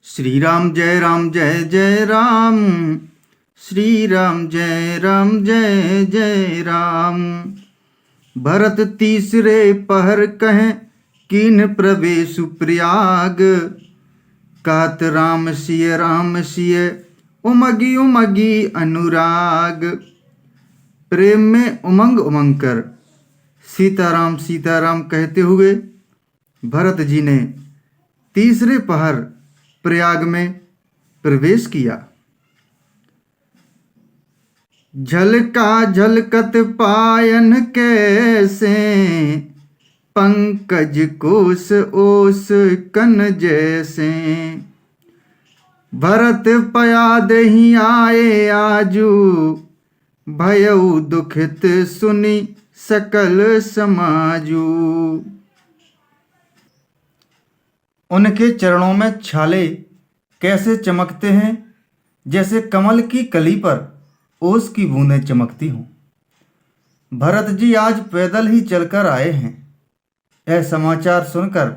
श्री राम जय जय राम। श्री राम जय जय राम। भरत तीसरे पहर कहें कीन प्रवेश प्रयाग। कहत राम सिय उमगी उमगी अनुराग। प्रेम में उमंग उमंग कर सीताराम कहते हुए भरत जी ने तीसरे पहर प्रयाग में प्रवेश किया। झलका झलकत पायन कैसे पंकज कोस ओस कन जैसे। भरत पयाद ही आए आजू भयउ दुखित सुनी सकल समाजू। उनके चरणों में छाले कैसे चमकते हैं जैसे कमल की कली पर ओस की बूंदें चमकती हों। भरत जी आज पैदल ही चलकर आए हैं। यह समाचार सुनकर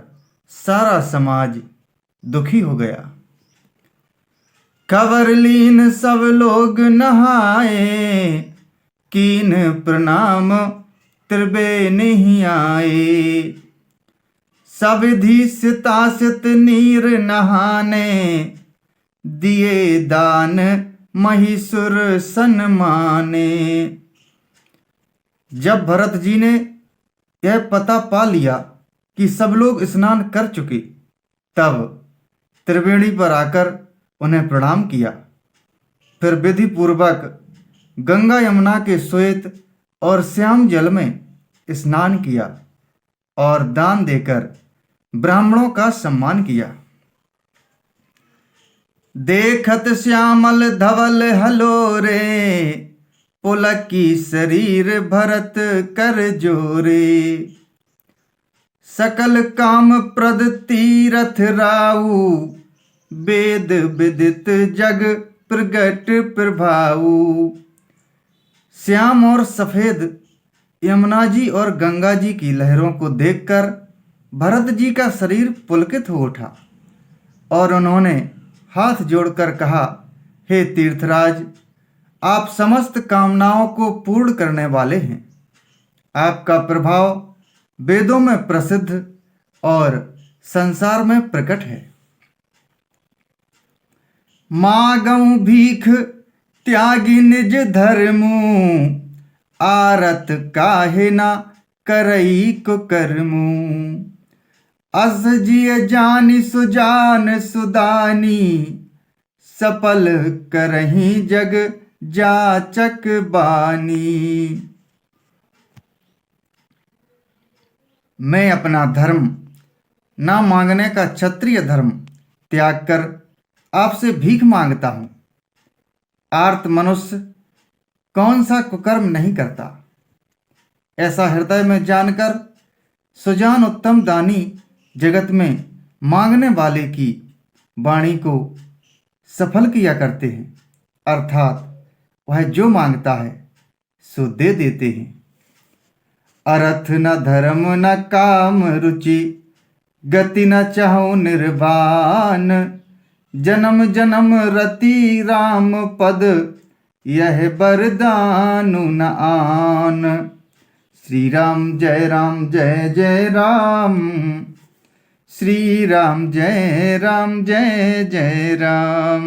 सारा समाज दुखी हो गया। खबरलीन सब लोग नहाए कीन प्रणाम त्रिबे नहीं आए। सविधि सितासित नीर नहाने दिए दान महिषुर सन्माने। जब भरत जी ने यह पता पा लिया कि सब लोग स्नान कर चुके, तब त्रिवेणी पर आकर उन्हें प्रणाम किया। फिर विधि पूर्वक गंगा यमुना के श्वेत और श्याम जल में स्नान किया और दान देकर ब्राह्मणों का सम्मान किया। देखत श्यामल धवल हलोरे पुलकी शरीर भरत कर जोरे। सकल काम प्रद तीरथ राऊ वेद विदित जग प्रगट प्रभाऊ। श्याम और सफेद यमुना जी और गंगा जी की लहरों को देखकर भरत जी का शरीर पुलकित हो उठा और उन्होंने हाथ जोड़कर कहा, हे तीर्थराज, आप समस्त कामनाओं को पूर्ण करने वाले हैं। आपका प्रभाव वेदों में प्रसिद्ध और संसार में प्रकट है। मागऊ भीख त्यागी निज धर्मु आरत काहे ना करई को कर्मु। अस जिय जानि सुजान सुदानी सफल करही जग जाचक बानी। मैं अपना धर्म ना मांगने का क्षत्रिय धर्म त्याग कर आपसे भीख मांगता हूँ। आर्त मनुष्य कौन सा कुकर्म नहीं करता। ऐसा हृदय में जानकर सुजान उत्तम दानी जगत में मांगने वाले की वाणी को सफल किया करते हैं, अर्थात वह जो मांगता है सो दे देते हैं। अर्थ न धर्म न काम रुचि गति न चाहो निर्वाण। जन्म जन्म रति राम पद यह वरदानु न आन। श्री राम जय जय राम। श्री राम जय जय राम।